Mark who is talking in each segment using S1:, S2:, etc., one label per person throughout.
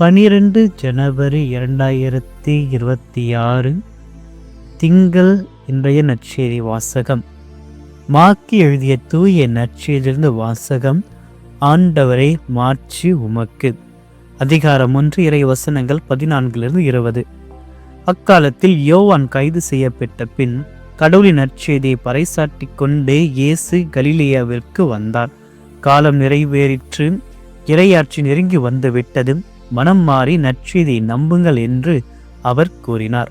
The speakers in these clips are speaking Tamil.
S1: 12 ஜனவரி 2026 திங்கள். இன்றைய நற்செய்தி வாசகம் மார்க்கு எழுதிய தூய நற்செய்தியிலிருந்து வாசகம். ஆண்டவரை மாட்சி உமக்கு. அதிகாரம் 1 இறை வசனங்கள் 14-20. அக்காலத்தில் யோவான் கைது செய்யப்பட்ட பின் கடவுளின் நற்செய்தியை பறைசாற்றி கொண்டே இயேசு கலிலேயாவிற்கு வந்தார். காலம் நிறைவேறிற்று, இறையாட்சி நெருங்கி வந்து விட்டது, மனம் மாறி நற்செய்தியை நம்புங்கள் என்று அவர் கூறினார்.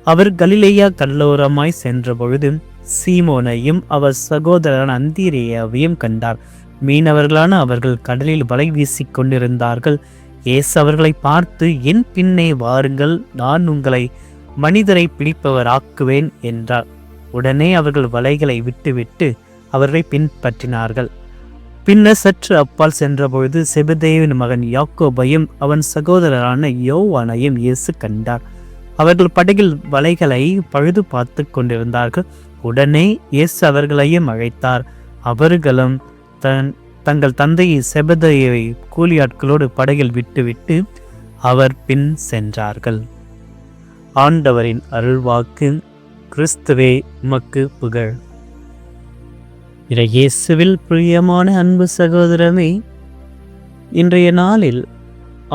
S1: அவர் கலிலேயா கடலோரமாய் சென்ற பொழுது சீமோனையும் அவர் சகோதரன் அந்திரேயாவையும் கண்டார். மீனவர்களான அவர்கள் கடலில் வலை வீசிக் கொண்டிருந்தார்கள். இயேசு அவர்களை பார்த்து, என் பின்னே வாருங்கள், நான் உங்களை மனிதரை பிடிப்பவர் ஆக்குவேன் என்றார். உடனே அவர்கள் வலைகளை விட்டுவிட்டு அவர்களை பின்பற்றினார்கள். பின்னர் சற்று அப்பால் சென்றபொழுது செபதேயுவின் மகன் யாக்கோபையும் அவன் சகோதரரான யோவானையும் இயேசு கண்டார். அவர்கள் படகில் வலைகளை பழுது பார்த்து கொண்டிருந்தார்கள். உடனே இயேசு அவர்களையும் அழைத்தார். அவர்களும் தங்கள் தந்தையை செபதேயுவை கூலியாட்களோடு படகில் விட்டுவிட்டு அவர் பின் சென்றார்கள். ஆண்டவரின் அருள்வாக்கு. கிறிஸ்துவே உமக்கு புகழ். இயேசுவில் பிரியமான அன்பு சகோதரமே, இன்றைய நாளில்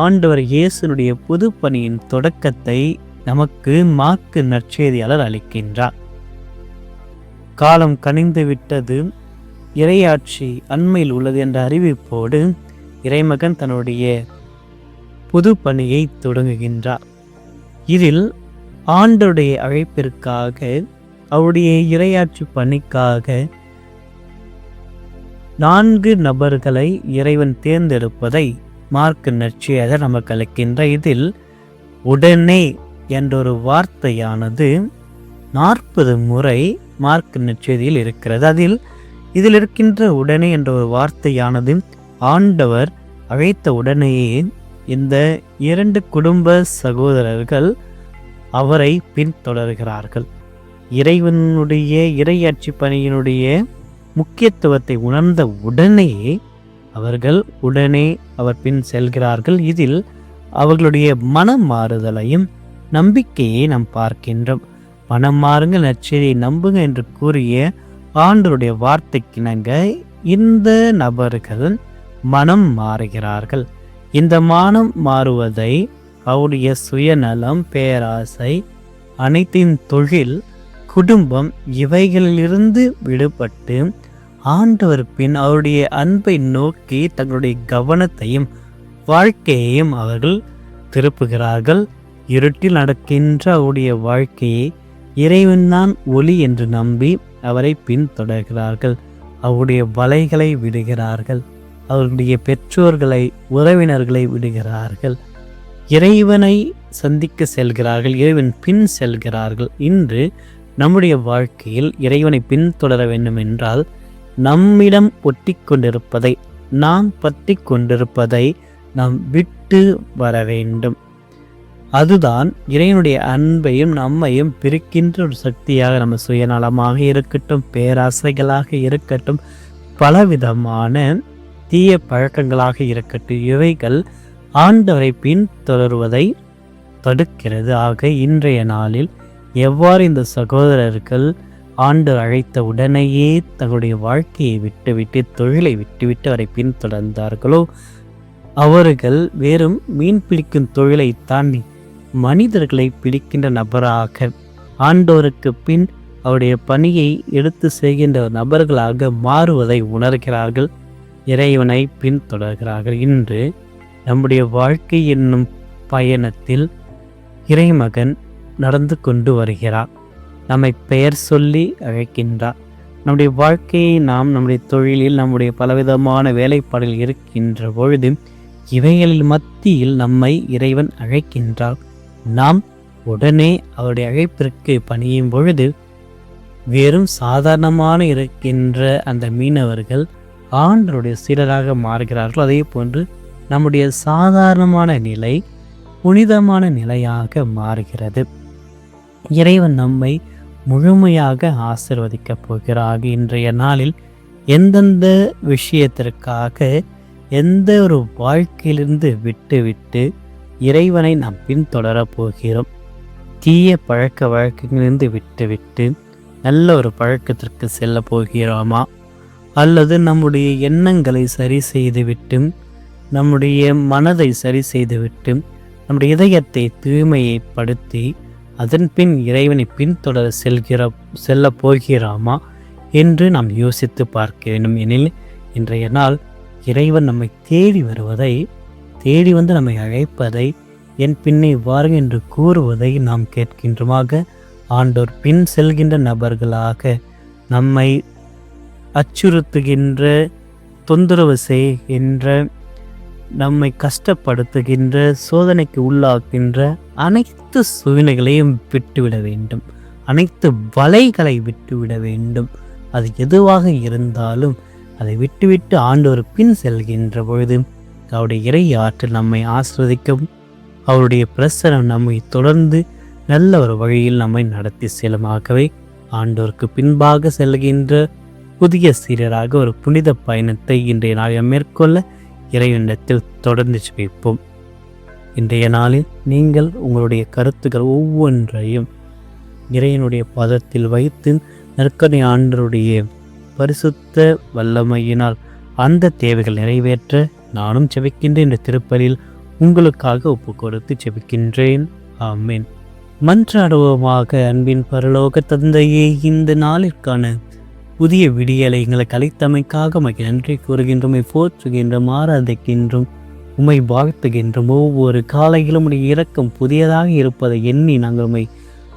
S1: ஆண்டவர் இயேசுனுடைய புது பணியின் தொடக்கத்தை நமக்கு மார்க்கு நற்செய்தியாளர் அளிக்கின்றார். காலம் கனிந்து விட்டது, இறையாட்சி அண்மையில் உள்ளது என்ற அறிவிப்போடு இறைமகன் தன்னுடைய புது பணியை தொடங்குகின்றார். இதில் ஆண்டவருடைய அழைப்பிற்காக, அவருடைய இறையாட்சி பணிக்காக 4 நபர்களை இறைவன் தேர்ந்தெடுப்பதை மார்க்கு நற்செய்தியாளர் நமக்கு அளிக்கின்ற. இதில் உடனே என்றொரு வார்த்தையானது 40 முறை மார்க்கு நற்செய்தியில் இருக்கிறது. இதில் இருக்கின்ற உடனே என்ற ஒரு வார்த்தையானது ஆண்டவர் அழைத்த உடனேயே இந்த 2 குடும்ப சகோதரர்கள் அவரை பின்தொடர்கிறார்கள். இறைவனுடைய இறையாட்சி பணியினுடைய முக்கியத்துவத்தை உணர்ந்த உடனே அவர் பின் செல்கிறார்கள். இதில் அவர்களுடைய மனம் மாறுதலையும் நம்பிக்கையை நாம் பார்க்கின்றோம். மனம் மாறுங்கள், நற்செய்தியை நம்புங்க என்று கூறிய ஆண்டவருடைய வார்த்தைக்கிணங்க இந்த நபர்கள் மனம் மாறுகிறார்கள். இந்த மனம் மாறுவதை அவருடைய சுயநலம், பேராசை, அனைத்தின் தொழில், குடும்பம் இவைகளிலிருந்து விடுபட்டு ஆண்டவர் பின் அவருடைய அன்பை நோக்கி தங்களுடைய கவனத்தையும் வாழ்க்கையையும் அவர்கள் திருப்புகிறார்கள். இருட்டில் நடக்கின்ற அவருடைய வாழ்க்கையை இறைவன்தான் ஒளி என்று நம்பி அவரை பின்தொடர்கிறார்கள். அவருடைய வலைகளை விடுகிறார்கள். அவர்களுடைய பெற்றோர்களை, உறவினர்களை விடுகிறார்கள். இறைவனை சந்திக்க செல்கிறார்கள். இறைவன் பின் செல்கிறார்கள். இன்று நம்முடைய வாழ்க்கையில் இறைவனை பின்தொடர வேண்டும் என்றால் நம்மிடம் ஒட்டி கொண்டிருப்பதை, நாம் பற்றி கொண்டிருப்பதை நாம் விட்டு வர வேண்டும். அதுதான் இறைவனுடைய அன்பையும் நம்மையும் பிரிக்கின்ற ஒரு சக்தியாக, நம்ம சுயநலமாக இருக்கட்டும், பேராசைகளாக இருக்கட்டும், பலவிதமான தீய பழக்கங்களாக இருக்கட்டும், இவைகள் ஆண்டவரை பின்தொடர்வதை தடுக்கிறது. ஆக இன்றைய நாளில் எவ்வாறு இந்த சகோதரர்கள் ஆண்டவர் அழைத்த உடனேயே தங்களுடைய வாழ்க்கையை விட்டுவிட்டு, தொழிலை விட்டுவிட்டு அவரை பின்தொடர்ந்தார்களோ, அவர்கள் வெறும் மீன் பிடிக்கும் தொழிலை தாண்டி மனிதர்களை பிடிக்கின்ற நபராக, ஆண்டவருக்கு பின் அவருடைய பணியை எடுத்து செய்கின்ற நபர்களாக மாறுவதை உணர்கிறார்கள். இறைவனை பின்தொடர்கிறார்கள். இன்று நம்முடைய வாழ்க்கை என்னும் பயணத்தில் இறைமகன் நடந்து கொண்டு வருகிறார். நம்மை பெயர் சொல்லி அழைக்கின்றார். நம்முடைய வாழ்க்கையை நாம் நம்முடைய தொழிலில், நம்முடைய பலவிதமான வேலைப்பாடில் இருக்கின்ற பொழுது இவைகளில் மத்தியில் நம்மை இறைவன் அழைக்கின்றார். நாம் உடனே அவருடைய அழைப்பிற்கு பணியும் பொழுது வெறும் சாதாரணமான இருக்கின்ற அந்த மீனவர்கள் ஆண்டவருடைய சீடராக மாறுகிறார்கள். அதே போன்று நம்முடைய சாதாரணமான நிலை புனிதமான நிலையாக மாறுகிறது. இறைவன் நம்மை முழுமையாக ஆசீர்வதிக்கப் போகிறார். இன்றைய நாளில் எந்தெந்த விஷயத்திற்காக எந்த ஒரு வாழ்க்கையிலிருந்து விட்டு இறைவனை நாம் பின்தொடரப் போகிறோம். தீய பழக்க வழக்கங்களிலிருந்து விட்டுவிட்டு நல்ல ஒரு பழக்கத்திற்கு செல்ல போகிறோமா, அல்லது நம்முடைய எண்ணங்களை சரி செய்துவிட்டு, நம்முடைய மனதை சரி செய்துவிட்டு, நம்முடைய இதயத்தை தூய்மையைப்படுத்தி அதன் பின் இறைவனை பின்தொடர செல்ல போகிறோமா என்று நாம் யோசித்து பார்க்க வேண்டும். எனில் இன்றைய நாள் இறைவன் நம்மை தேடி வருவதை, தேடி வந்து நம்மை அழைப்பதை, என் பின்னே வாருங்கள் என்று கூறுவதை நாம் கேட்கின்றமாக. ஆண்டோர் பின் செல்கின்ற நபர்களாக, நம்மை அச்சுறுத்துகின்ற, தொந்தரவு செய்கின்ற, நம்மை கஷ்டப்படுத்துகின்ற, சோதனைக்கு உள்ளாக்கின்ற அனைத்து சூழ்நிலைகளையும் விட்டுவிட வேண்டும். அனைத்து வலைகளை விட்டுவிட வேண்டும். அது எதுவாக இருந்தாலும் அதை விட்டுவிட்டு ஆண்டோர் பின் செல்கின்ற பொழுது அவருடைய இறை ஆற்றல் நம்மை ஆசிர்வதிக்கும். அவருடைய பிரசனம் நம்மை தொடர்ந்து நல்ல ஒரு வழியில் நம்மை நடத்தி செல்லுமாகவே ஆண்டோருக்கு பின்பாக செல்கின்ற புதிய சீரராக ஒரு புனித பயணத்தை இன்றைய நாளில் மேற்கொள்ள இறைவனிடத்தில் தொடர்ந்து ஜெபிப்போம். இன்றைய நாளில் நீங்கள் உங்களுடைய கருத்துக்கள் ஒவ்வொன்றையும் இறைவனுடைய பதத்தில் வைத்து நற்கருணை ஆண்டவருடைய பரிசுத்த வல்லமையினால் அந்த தேவைகள் நிறைவேற்ற நானும் ஜெபிக்கின்றேன். இந்த திருப்பலியில் உங்களுக்காக ஒப்பு கொடுத்து ஜெபிக்கின்றேன். ஆமென். மன்றாடுவோமாக. அன்பின் பரலோக தந்தையே, இந்த நாளிற்கான புதிய விடியலை எங்களுக்கு அளித்தமைக்காக உமக்கு நன்றி கூறுகின்றோம், போற்றுகின்றோம், ஆராதிக்கின்றோம், உம்மை வாழ்த்துகின்றோம். ஒவ்வொரு காலையிலும் உடைய இரக்கம் புதியதாக இருப்பதை எண்ணி நாங்கள் உம்மை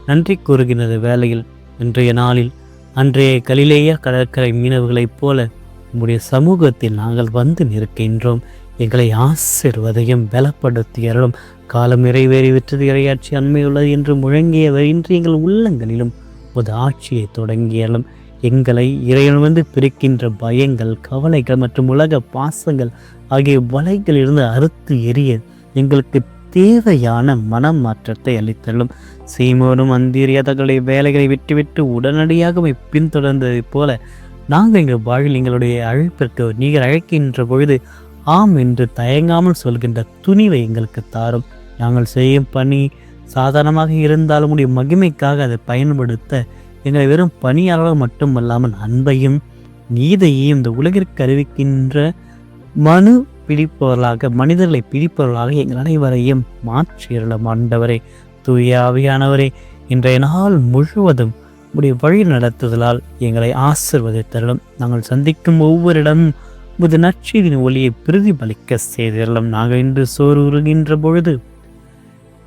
S1: நன்றி கூறுகின்ற வேளையில் இன்றைய நாளில் அன்றைய கலிலேய கடற்கரை மீனவர்களைப் போல உம்முடைய சமூகத்தில் நாங்கள் வந்து நிற்கின்றோம். எங்களை ஆசீர்வதையும் பலப்படுத்தியறலும். காலம் நிறைவேறிவிட்டது, இறையாட்சி அண்மையுள்ளது என்று முழங்கியவர் இன்று எங்கள் உள்ளங்களிலும் ஒரு ஆட்சியை தொடங்கியறலும். எங்களை இறைவன் பிரிக்கின்ற பயங்கள், கவலைகள் மற்றும் உலக பாசங்கள் ஆகிய வலைகளிலிருந்து அறுத்து எரிய எங்களுக்கு தேவையான மனமாற்றத்தை அளித்தலும். சீமோனும் அந்தீரியா தங்களுடைய வேலைகளை விட்டுவிட்டு உடனடியாக பின்தொடர்ந்ததைப் போல நாங்கள் எங்கள் வாழ்வில் எங்களுடைய அழைப்பிற்கு நீங்கள் அழைக்கின்ற பொழுது ஆம் என்று தயங்காமல் சொல்கின்ற துணிவை எங்களுக்கு தாரும். நாங்கள் செய்யும் பணி சாதாரணமாக இருந்தாலும் உடைய மகிமைக்காக அதை பயன்படுத்த எங்களை வெறும் பணியாளர்கள் மட்டுமல்லாமல் அன்பையும் நீதியையும் இந்த உலகிற்கு அறிவிக்கின்ற மனிதர்களை பிடிப்பவர்களாக எங்கள் அனைவரையும் மாற்றியறலும். ஆண்டவரே, தூய ஆவியானவரே, இன்றைய நாள் முழுவதும் உடைய வழி நடத்துதலால் எங்களை ஆசீர்வதித்தருளும். நாங்கள் சந்திக்கும் ஒவ்வொரு இடமும் உமது நற்செய்தியின் ஒளியை பிரதிபலிக்க செய்திடலாம். நாங்கள் இன்று சோர்வுறுகின்ற பொழுது,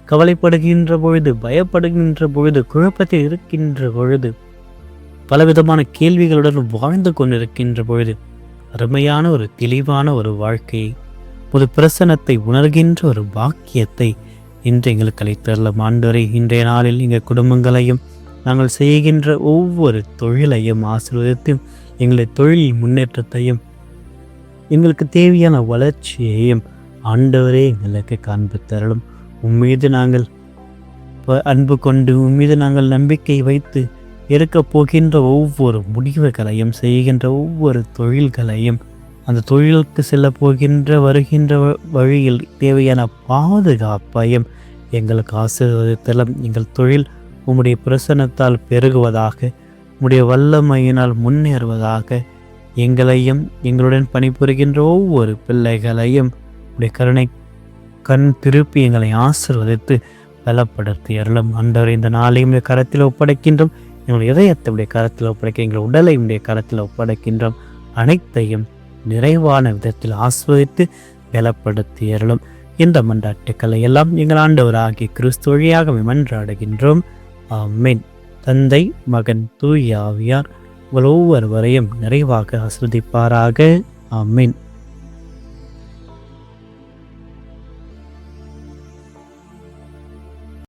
S1: கவலைப்படுகின்ற பொழுது, பயப்படுகின்ற பொழுது, குழப்பத்தில் இருக்கின்ற பொழுது, பலவிதமான கேள்விகளுடன் வாழ்ந்து கொண்டிருக்கின்ற பொழுது அருமையான ஒரு தெளிவான ஒரு வாழ்க்கையை, ஒரு பிரசனத்தை உணர்கின்ற ஒரு பாக்கியத்தை இன்று எங்களுக்கு அளித்தரலாம். ஆண்டவரே, இன்றைய நாளில் எங்கள் குடும்பங்களையும் நாங்கள் செய்கின்ற ஒவ்வொரு தொழிலையும் ஆசீர்வதித்து எங்களுடைய தொழில் முன்னேற்றத்தையும் எங்களுக்கு தேவையான வளர்ச்சியையும் ஆண்டவரே எங்களுக்கு காண்பித்தரலும். உம்மீது நாங்கள் அன்பு கொண்டு, உம்மீது நாங்கள் நம்பிக்கை வைத்து இருக்கப் போகின்ற ஒவ்வொரு முடிவுகளையும், செய்கின்ற ஒவ்வொரு தொழில்களையும், அந்த தொழிலுக்கு செல்ல போகின்ற வருகின்ற வழியில் தேவையான பாதுகாப்பையும் எங்களுக்கு ஆசீர்வதித்தலும். எங்கள் தொழில் உம்முடைய பிரசன்னத்தால் பெருகுவதாக, உம்முடைய வல்லமையினால் முன்னேறுவதாக, எங்களையும் எங்களுடன் பணிபுரிகின்ற ஒவ்வொரு பிள்ளைகளையும் உடைய கருணை கண் திருப்பி எங்களை ஆசீர்வதித்து பலப்படுத்தி அருளும். ஆண்டவரே, இந்த நாளையும் கரத்தில் ஒப்படைக்கின்றோம். எங்களுடைய இதயத்தை உடைய கரத்தில் ஒப்படைக்க, எங்கள் உடலை உடைய கரத்தில் ஒப்படைக்கின்றோம். அனைத்தையும் நிறைவான விதத்தில் ஆஸ்வதித்து பலப்படுத்தி அருளும். இந்த மன்றாட்டுக்களை எல்லாம் எங்கள் ஆண்டவராகிய கிறிஸ்து வழியாக மன்றாடுகின்றோம். ஆமென். தந்தை, மகன், தூய ஆவியார் உங்கள் ஒவ்வொருவரையும் நிறைவாக ஆசீர்வதிப்பாராக. ஆமென்.